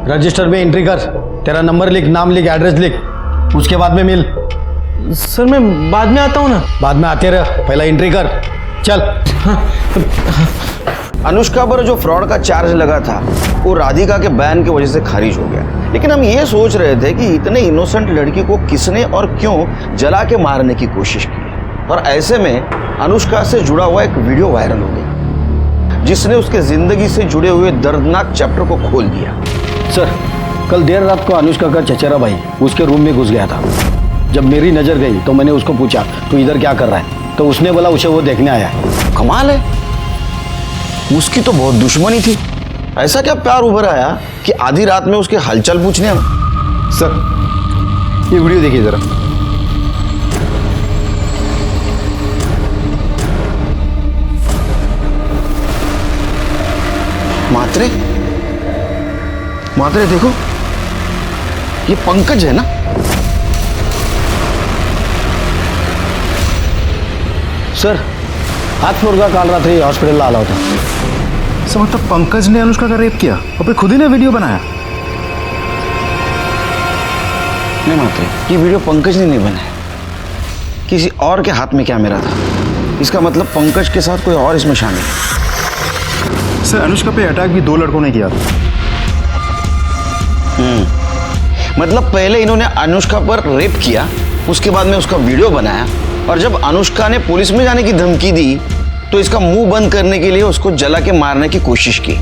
Speaker 5: रजिस्टर में एंट्री कर, तेरा नंबर लिख, नाम लिख, एड्रेस लिख, उसके बाद में मिल।
Speaker 12: सर, मैं बाद में आता हूँ ना।
Speaker 5: बाद में आते रह, पहला एंट्री कर, चल।
Speaker 10: अनुष्का पर जो फ्रॉड का चार्ज लगा था वो राधिका के बैन की वजह से खारिज हो गया, लेकिन हम ये सोच रहे थे कि इतने इनोसेंट लड़की को किसने और क्यों जला के मारने की कोशिश की। और ऐसे में अनुष्का से जुड़ा हुआ एक वीडियो वायरल हो गया, जिसने उसके जिंदगी से जुड़े हुए दर्दनाक चैप्टर को खोल दिया।
Speaker 5: सर, कल देर रात को अनुष्का का चचेरा भाई उसके रूम में घुस गया था। जब मेरी नज़र गई तो मैंने उसको पूछा, तू इधर क्या कर रहा है? तो उसने बोला उसे वो देखने आया है।
Speaker 10: कमाल है, उसकी तो बहुत दुश्मनी थी, ऐसा क्या प्यार उभर आया कि आधी रात में उसके हलचल पूछने हम।
Speaker 13: सर, ये वीडियो देखिए जरा।
Speaker 10: मात्रे, मात्रे देखो, ये पंकज है ना?
Speaker 5: सर, हाथ मुर्गा काल रात्रि हॉस्पिटल आला होता।
Speaker 9: सर, मतलब पंकज ने अनुष्का का रेप किया और फिर खुद ही ने वीडियो बनाया?
Speaker 10: नहीं मात्रे, ये वीडियो पंकज ने नहीं बनाया, किसी और के हाथ में कैमरा था। इसका मतलब पंकज के साथ कोई और इसमें शामिल है।
Speaker 9: सर, अनुष्का पे अटैक भी 2 लड़कों ने किया था।
Speaker 10: मतलब पहले इन्होंने अनुष्का पर रेप किया उसके बाद में उसका वीडियो बनाया, और जब अनुष्का ने पुलिस में जाने की धमकी दी तो इसका मुंह बंद करने के लिए उसको जला के मारने की कोशिश की,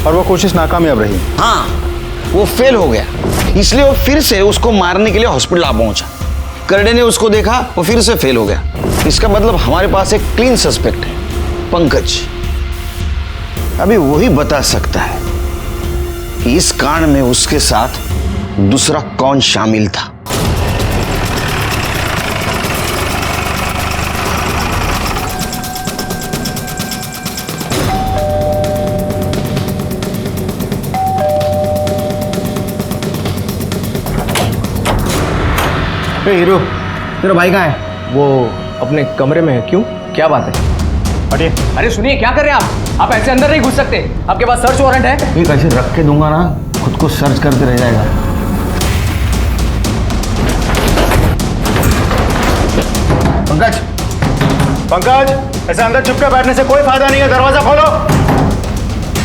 Speaker 9: और वो कोशिश नाकामयाब रही।
Speaker 10: हाँ, वो फेल हो गया, इसलिए वो फिर से उसको मारने के लिए हॉस्पिटल आ पहुंचा। करडे ने उसको देखा, वो फिर से फेल हो गया। इसका मतलब हमारे पास एक क्लीन सस्पेक्ट है, पंकज। अभी वही बता सकता है कि इस कांड में उसके साथ दूसरा कौन शामिल था।
Speaker 6: हीरो, तेरा भाई कहाँ है? वो अपने कमरे में है। क्यों, क्या बात है?
Speaker 9: हटिए।
Speaker 6: अरे सुनिए, क्या कर रहे हैं आप ऐसे अंदर नहीं घुस सकते। आपके पास सर्च वारंट है।
Speaker 10: ये कैसे रख के दूंगा ना, खुद को सर्च करते रह जाएगा।
Speaker 9: पंकज, पंकज, ऐसे अंदर चुपके बैठने से कोई फायदा नहीं है। दरवाजा खोलो।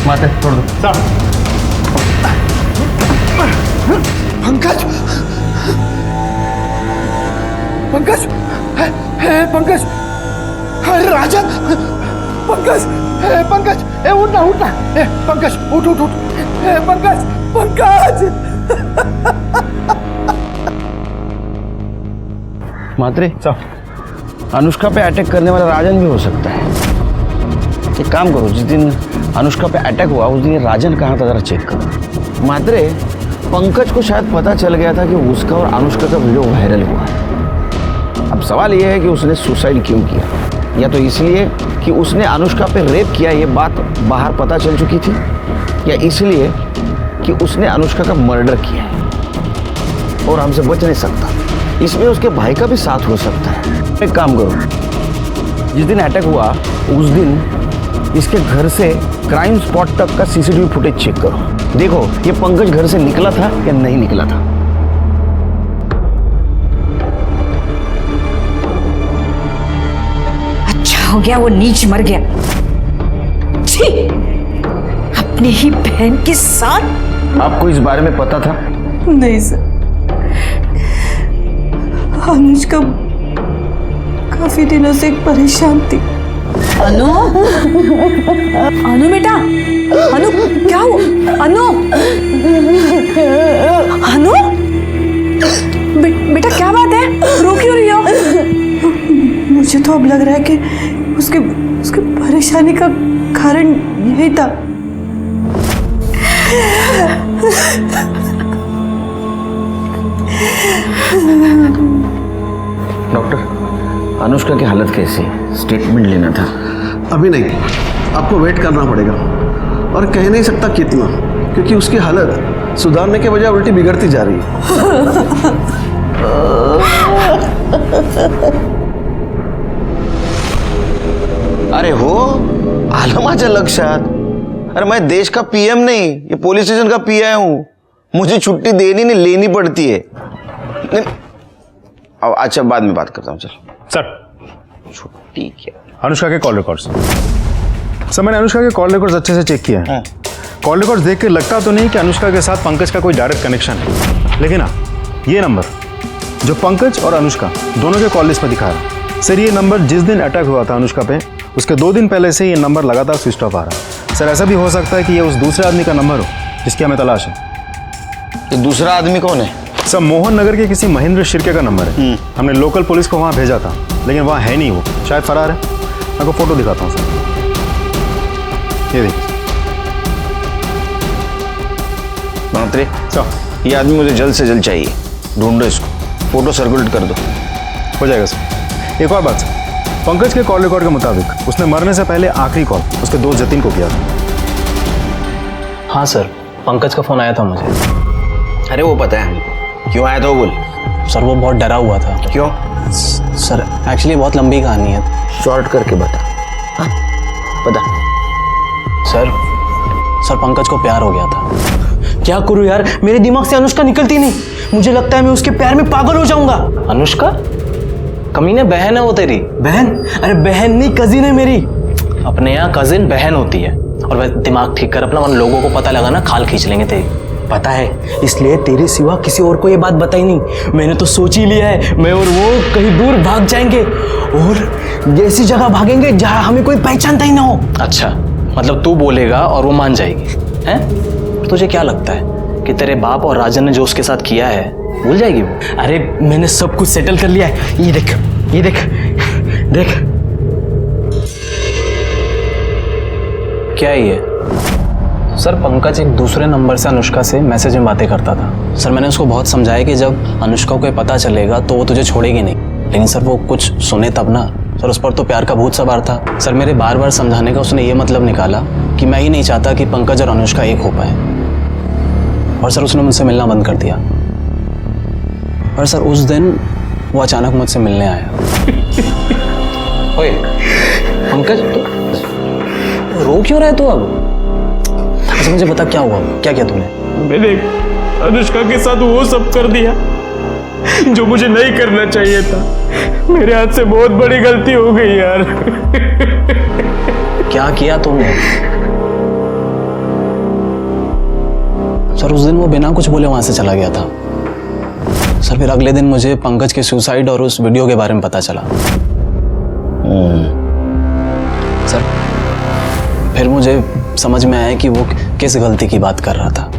Speaker 10: माते छोड़ दो।
Speaker 9: सर।
Speaker 6: पंकज, पंकज, है पंकज, अरे राजन, पंकज, पंकज, उठना उठना, पंकज उठ उठ उठ, पंकज, पंकज।
Speaker 10: मात्रे, अनुष्का पे अटैक करने वाला राजन भी हो सकता है। एक काम करो, जिस दिन अनुष्का पे अटैक हुआ उस दिन ये राजन कहाँ था जरा चेक करो। मात्रे, पंकज को शायद पता चल गया था कि उसका और अनुष्का का वीडियो वायरल हुआ है। अब सवाल यह है कि उसने सुसाइड क्यों किया, या तो इसलिए कि उसने अनुष्का पे रेप किया, ये बात बाहर पता चल चुकी थी, या इसलिए कि उसने अनुष्का का मर्डर किया है और हमसे बच नहीं सकता, इसमें उसके भाई का भी साथ हो सकता है। एक काम करो, जिस दिन अटैक हुआ उस दिन इसके घर से क्राइम स्पॉट तक का सीसीटीवी फुटेज चेक करो। देखो ये पंकज घर से निकला था या नहीं निकला था।
Speaker 7: अच्छा हो गया वो नीच मर गया। छी, अपनी ही बहन के साथ।
Speaker 10: आपको इस बारे में पता था?
Speaker 11: नहीं सर, अनुष्का काफी दिनों से परेशान थी।
Speaker 4: अनु, अनु बेटा, अनु क्या हुआ? अनु, अनु, बेटा क्या बात है? रो क्यों रही हो?
Speaker 11: मुझे तो अब लग रहा है कि उसके परेशानी का कारण यही था।
Speaker 10: डॉक्टर, अनुष्का की हालत कैसी है? स्टेटमेंट लेना था।
Speaker 14: अभी नहीं, आपको वेट करना पड़ेगा, और कह नहीं सकता कितना, क्योंकि उसकी हालत सुधारने के बजाय उल्टी बिगड़ती जा रही है।
Speaker 10: अरे हो, आलं माझ्या लक्षात। अरे मैं देश का पीएम नहीं, ये पुलिस स्टेशन का पीआई हूं। मुझे छुट्टी देनी नहीं लेनी पड़ती है। नहीं, अच्छा बाद में बात करता हूँ। चल
Speaker 9: सर,
Speaker 10: छुट्टी क्या?
Speaker 9: अनुष्का के कॉल रिकॉर्ड्स। सर, मैंने अनुष्का के कॉल रिकॉर्ड्स अच्छे से चेक किए हैं। कॉल रिकॉर्ड्स देख के लगता तो नहीं कि अनुष्का के साथ पंकज का कोई डायरेक्ट कनेक्शन है, लेकिन हाँ, ये नंबर जो पंकज और अनुष्का दोनों के कॉल लिस्ट में दिखा रहा है, सर ये नंबर जिस दिन अटैक हुआ था अनुष्का पे, उसके 2 दिन पहले से ये नंबर लगातार स्विच ऑफ आ रहा है। सर, ऐसा भी हो सकता है कि ये उस दूसरे आदमी का नंबर हो जिसकी हमें तलाश है।
Speaker 10: ये दूसरा आदमी कौन है?
Speaker 9: सर, मोहन नगर के किसी महेंद्र शिर्के का नंबर है। हमने लोकल पुलिस को वहाँ भेजा था, लेकिन वहाँ है नहीं, वो शायद फरार है। मैं आपको फोटो दिखाता हूँ सर, ये देखिए।
Speaker 10: मंत्री, ये आदमी मुझे जल्द से जल्द चाहिए, ढूंढो इसको, फोटो सर्कुलेट कर दो।
Speaker 9: हो जाएगा सर। एक और बात सर, पंकज के कॉल रिकॉर्ड के मुताबिक उसने मरने से पहले आखिरी कॉल उसके दोस्त जतिन को किया था।
Speaker 12: हाँ सर, पंकज का फोन आया था मुझे।
Speaker 10: अरे वो पता है हमको, क्यों आया था वो बोल।
Speaker 12: सर वो बहुत डरा हुआ था।
Speaker 10: क्यों?
Speaker 12: सर एक्चुअली बहुत लंबी कहानी है।
Speaker 10: शॉर्ट करके बता। हाँ बता।
Speaker 12: सर पंकज को प्यार हो गया था। क्या करूं यार, मेरे दिमाग से अनुष्का निकलती नहीं। मुझे लगता है मैं उसके प्यार में पागल हो जाऊंगा। अनुष्का? कमीने बहन है वो तेरी। बहन? अरे बहन नहीं, कजिन है मेरी। अपने यहाँ कजिन बहन होती है। और वह दिमाग ठीक कर अपना, मन लोगों को पता लगा ना खाल खींच लेंगे तेरी।
Speaker 1: पता है, इसलिए तेरे सिवा किसी और को ये बात बताई नहीं। मैंने तो सोच ही लिया है, मैं और वो कहीं दूर भाग जाएंगे और ऐसी जगह भागेंगे जहां हमें कोई पहचानता ही ना हो। अच्छा, मतलब तू बोलेगा और वो मान जाएगी, हैं? तुझे क्या लगता है कि तेरे बाप और राजन ने जो उसके साथ किया है भूल जाएगी वो? अरे मैंने सब कुछ सेटल कर लिया है। ये देख, ये देख, देख। क्या है ये? सर, पंकज एक दूसरे नंबर से अनुष्का से मैसेज में बातें करता था। सर, मैंने उसको बहुत समझाया कि जब अनुष्का को पता चलेगा तो वो तुझे छोड़ेगी नहीं, लेकिन सर वो कुछ सुने तब ना। सर, उस पर तो प्यार का भूत सवार था। सर, मेरे बार बार समझाने का उसने ये मतलब निकाला कि मैं ही नहीं चाहता कि पंकज और अनुष्का एक हो पाए, और सर उसने मुझसे मिलना बंद कर दिया। और सर उस दिन वो अचानक मुझसे मिलने आया। ओए पंकज, रो क्यों रहे तू अब? अच्छा मुझे बता, क्या हुआ? क्या किया तूने?
Speaker 12: मैंने अनुष्का के साथ वो सब कर दिया जो मुझे नहीं करना चाहिए था। मेरे हाथ से बहुत बड़ी गलती हो गई यार।
Speaker 1: क्या किया तुमने? सर, उस दिन वो बिना कुछ बोले वहां से चला गया था। सर, फिर अगले दिन मुझे पंकज के सुसाइड और उस वीडियो के बारे में पता चला। सर, फिर मुझे समझ में आया कि वो किस गलती की बात कर रहा था।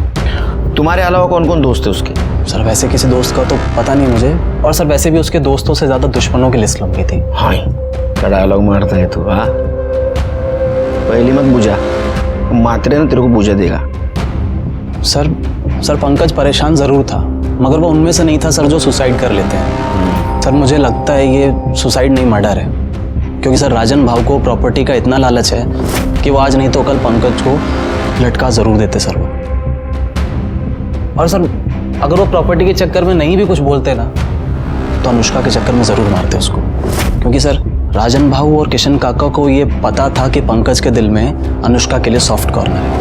Speaker 10: तुम्हारे अलावा कौन कौन दोस्त है उसके?
Speaker 1: सर, वैसे किसी दोस्त का तो पता नहीं मुझे, और सर वैसे भी उसके दोस्तों से ज्यादा दुश्मनों की लिस्ट लंबी थी।
Speaker 10: हाँ, क्या डायलॉग मारता है तू? हाँ, पहली मत बुझा, मात्रे ने तेरे को बुझा देगा।
Speaker 1: सर पंकज परेशान जरूर था, मगर वो उनमें से नहीं था सर जो सुसाइड कर लेते हैं। सर, मुझे लगता है ये सुसाइड नहीं मर्डर है, क्योंकि सर राजन भाव को प्रॉपर्टी का इतना लालच है कि वो आज नहीं तो कल पंकज को लटका जरूर देते सर वो। और सर अगर वो प्रॉपर्टी के चक्कर में नहीं भी कुछ बोलते ना, तो अनुष्का के चक्कर में जरूर मारते उसको, क्योंकि सर राजन भाऊ और किशन काका को ये पता था कि पंकज के दिल में अनुष्का के लिए सॉफ्ट कॉर्नर है,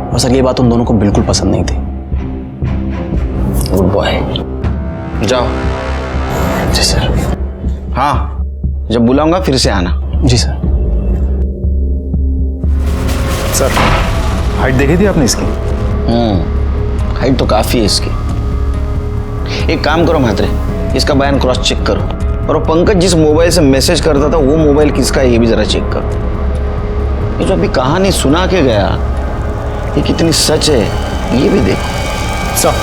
Speaker 1: और सर ये बात उन दोनों को बिल्कुल पसंद नहीं थी।
Speaker 10: गुड बॉय, जाओ।
Speaker 1: जी सर।
Speaker 10: हाँ, जब बुलाऊंगा फिर से आना।
Speaker 1: जी सर।
Speaker 9: सर, हाइट देखी थी आपने इसकी?
Speaker 10: हाइट तो काफी है इसकी। एक काम करो म्हात्रे, इसका बयान क्रॉस चेक करो, और वो पंकज जिस मोबाइल से मैसेज करता था वो मोबाइल किसका है ये भी जरा चेक करो। ये जो अभी कहानी सुना के गया ये कितनी सच है ये भी देखो।
Speaker 9: सर,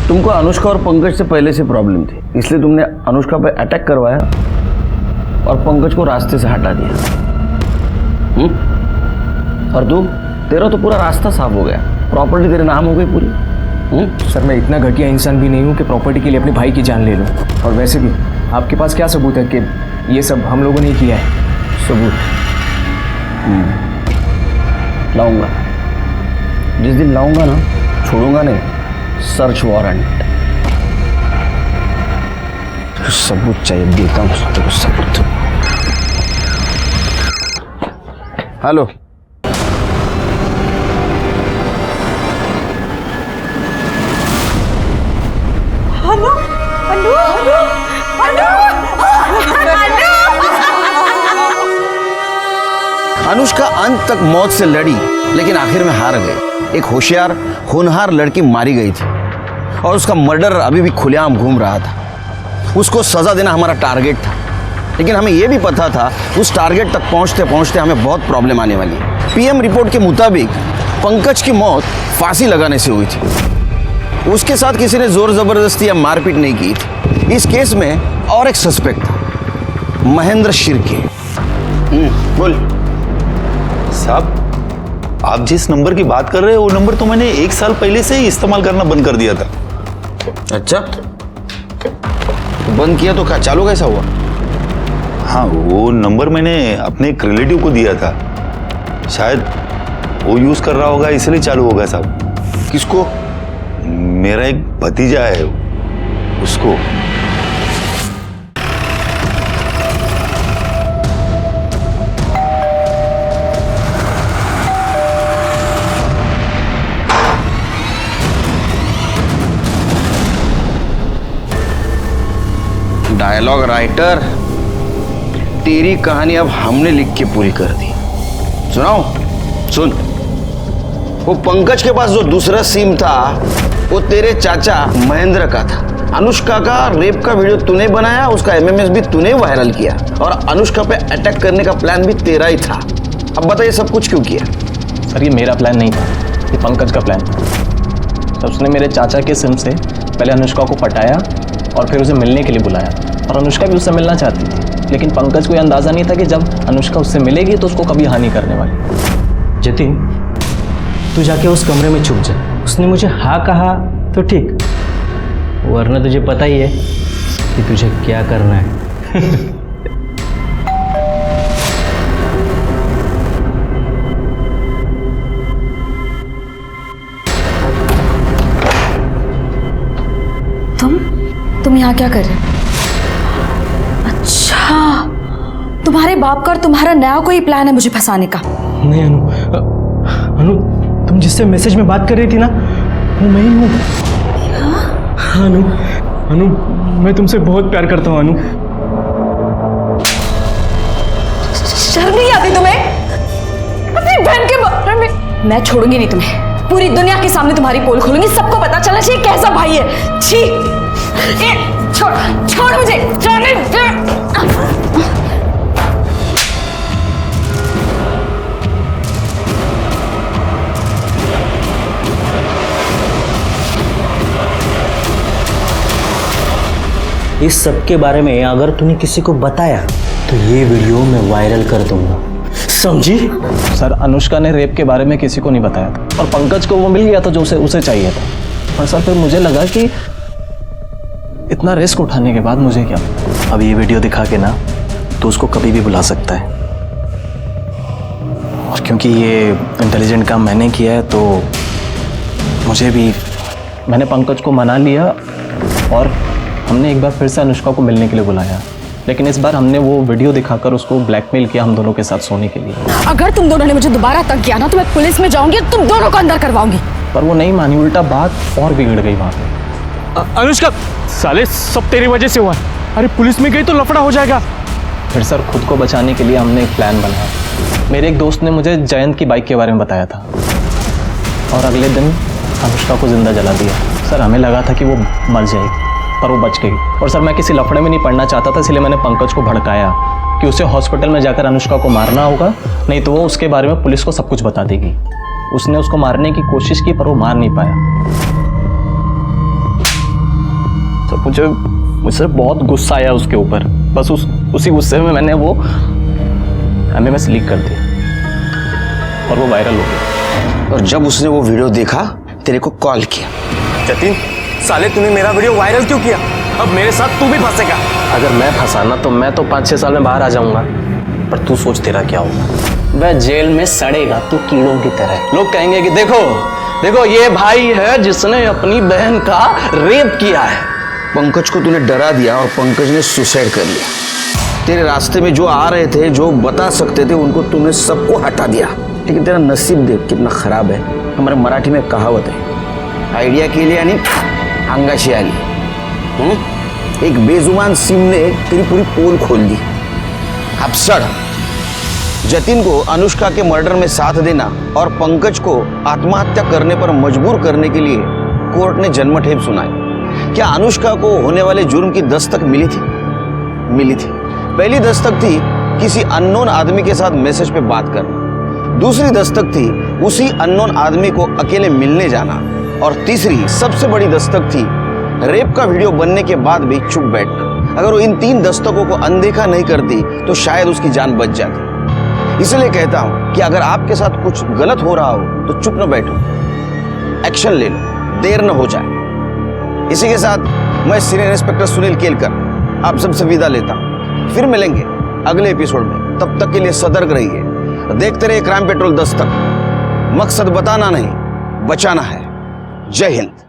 Speaker 10: तुमको अनुष्का और पंकज से पहले से प्रॉब्लम थी, इसलिए तुमने अनुष्का पर अटैक करवाया और पंकज को रास्ते से हटा दिया। और तू, तेरा तो पूरा रास्ता साफ हो गया, प्रॉपर्टी तेरे नाम हो गई पूरी।
Speaker 6: सर, मैं इतना घटिया इंसान भी नहीं हूँ कि प्रॉपर्टी के लिए अपने भाई की जान ले लूँ। और वैसे भी आपके पास क्या सबूत है कि ये सब हम लोगों ने ही किया है?
Speaker 10: सबूत लाऊंगा, जिस दिन लाऊंगा ना छोड़ूंगा नहीं, सर्च वारंट। सबूत चाहिए, देता हूँ तेरे को सबूत।
Speaker 5: हेलो, अनुष्का अंत तक मौत से लड़ी, लेकिन आखिर में हार गई। एक होशियार होनहार लड़की मारी गई थी और उसका मर्डर अभी भी खुलेआम घूम रहा था। उसको सजा देना हमारा टारगेट था, लेकिन हमें यह भी पता था उस टारगेट तक पहुंचते पहुंचते हमें बहुत प्रॉब्लम आने वाली है। पीएम रिपोर्ट के मुताबिक पंकज की मौत फांसी लगाने से हुई थी। उसके साथ किसी ने जोर जबरदस्ती या मारपीट नहीं की थी। इस केस में और एक सस्पेक्ट था, महेंद्र शिर्के। बोल
Speaker 15: साहब, आप जिस नंबर की बात कर रहे हैं वो नंबर तो मैंने 1 साल पहले से ही इस्तेमाल करना बंद कर दिया था।
Speaker 10: अच्छा, बंद किया तो क्या चालू कैसा हुआ?
Speaker 15: हाँ, वो नंबर मैंने अपने एक रिलेटिव को दिया था, शायद वो यूज कर रहा होगा इसलिए चालू होगा साहब।
Speaker 10: किसको?
Speaker 15: मेरा एक भतीजा है, उसको।
Speaker 10: डायलॉग राइटर, तेरी कहानी अब हमने लिख के पूरी कर दी। सुनाओ, सुन। वो पंकज के पास जो दूसरा सिम था वो तेरे चाचा महेंद्र का था। अनुष्का का रेप का वीडियो तूने बनाया, उसका एमएमएस भी तूने वायरल किया और अनुष्का पे अटैक करने का प्लान भी तेरा ही था। अब बताइए सब कुछ क्यों किया?
Speaker 12: सर ये मेरा प्लान नहीं था, ये पंकज का प्लान था। तो उसने मेरे चाचा के सिम से पहले अनुष्का को पटाया और फिर उसे मिलने के लिए बुलाया और अनुष्का भी उससे मिलना चाहती थी, लेकिन पंकज को यह अंदाज़ा नहीं था कि जब अनुष्का उससे मिलेगी तो उसको कभी हानि करने वाली।
Speaker 3: जतिन, तू जाके उस कमरे में छुप जा। उसने मुझे हाँ कहा तो ठीक, वरना तुझे पता ही है कि तुझे क्या करना है।
Speaker 2: तुम यहाँ क्या कर रहे हो? अच्छा, तुम्हारे बाप का और तुम्हारा नया कोई प्लान है मुझे फंसाने का?
Speaker 12: नहीं अनु, तुम जिससे मैसेज में बात कर रही थी ना, वो मैं ही हूँ। हाँ अनु, मैं तुमसे बहुत प्यार करता हूँ अनु।
Speaker 2: शर्म नहीं आती तुम्हें? अपनी बहन के बारे में। मैं छोड़ूंगी नहीं तुम्हें, पूरी दुनिया के सामने तुम्हारी पोल खोलूंगी, सबको पता चलना चाहिए कैसा भाई है। छी, छोड़ मुझे, छोड़ने दे।
Speaker 3: इस सब के बारे में अगर तूने किसी को बताया तो ये वीडियो मैं वायरल कर दूंगा, समझी?
Speaker 12: सर अनुष्का ने रेप के बारे में किसी को नहीं बताया था और पंकज को वो मिल गया था जो उसे चाहिए था। और सर फिर मुझे लगा कि इतना रिस्क उठाने के बाद मुझे क्या, अब ये वीडियो दिखा के ना तो उसको कभी भी बुला सकता है। और क्योंकि ये इंटेलिजेंट काम मैंने किया है तो मुझे भी, मैंने पंकज को मना लिया और हमने एक बार फिर से अनुष्का को मिलने के लिए बुलाया, लेकिन इस बार हमने वो वीडियो दिखाकर उसको ब्लैकमेल किया हम दोनों के साथ सोने के लिए।
Speaker 2: अगर तुम दोनों ने मुझे दोबारा तंग किया ना तो मैं पुलिस में जाऊंगी और तुम दोनों को अंदर करवाऊंगी।
Speaker 12: पर वो नहीं मानी, उल्टा बात और बिगड़ गई वहाँ पे।
Speaker 16: अनुष्का, साले सब तेरी वजह से हुआ। अरे पुलिस में गई तो लफड़ा हो जाएगा।
Speaker 12: फिर सर खुद को बचाने के लिए हमने एक प्लान बनाया। मेरे एक दोस्त ने मुझे जयंत की बाइक के बारे में बताया था और अगले दिन अनुष्का को जिंदा जला दिया। सर हमें लगा था कि वो मर जाएगी पर वो बच गई। और सर मैं किसी लफड़े में नहीं पड़ना चाहता था, इसलिए मैंने पंकज को भड़काया कि उसे हॉस्पिटल में जाकर अनुष्का को मारना होगा, नहीं तो वो उसके बारे में पुलिस को सब कुछ बता देगी। उसने उसको मारने की कोशिश की पर वो मार नहीं पाया। तो मुझे बहुत गुस्सा आया उसके ऊपर। बस उसी गुस्से में मैंने वो एमएमएस लीक कर दिया और वो वायरल हो गया।
Speaker 10: और जब उसने वो वीडियो देखा तेरे को कॉल किया।
Speaker 6: जतिन, साले तूने मेरा वीडियो वायरल क्यों किया? अब मेरे साथ तू भी फंसेगा।
Speaker 12: अगर मैं फंसाना तो मैं तो 5-6 साल में बाहर आ जाऊंगा, पर तू सोच तेरा क्या होगा। वह जेल में सड़ेगा तू कीड़ों की तरह। लोग कहेंगे कि देखो ये भाई है जिसने अपनी बहन का रेप किया है।
Speaker 10: पंकज को तूने डरा दिया और पंकज ने सुसाइड कर लिया। तेरे रास्ते में जो आ रहे थे, जो बता सकते थे, उनको तूने सबको हटा दिया। लेकिन तेरा नसीब देख कितना खराब है। हमारे मराठी में कहावत है, आइडिया के लिए यानी अंगाशी आली। एक बेजुबान सिम ने तेरी पूरी पोल खोल दी। अब सड़। जतिन को अनुष्का के मर्डर में साथ देना और पंकज को आत्महत्या करने पर मजबूर करने के लिए कोर्ट ने जन्मठेप सुनाई। क्या अनुष्का को होने वाले जुर्म की दस्तक मिली थी? मिली थी। पहली दस्तक थी किसी अननोन आदमी के साथ मैसेज पे बात करना। दूसरी दस्तक थी उसी अननोन आदमी को अकेले मिलने जाना। और तीसरी सबसे बड़ी दस्तक थी रेप का वीडियो बनने के बाद भी चुप बैठना। अगर वो इन 3 दस्तकों को अनदेखा नहीं करती तो शायद उसकी जान बच जाती। इसलिए कहता हूं कि अगर आपके साथ कुछ गलत हो रहा हो तो चुप न बैठो, एक्शन ले लो, देर न हो जाए। इसी के साथ मैं सीनियर इंस्पेक्टर सुनील केलकर आप सबसे विदा लेता हूं। फिर मिलेंगे अगले एपिसोड में। तब तक के लिए सतर्क रहिए, देखते रहिए क्राइम पेट्रोल दस्तक। मकसद बताना नहीं, बचाना है। जय हिंद।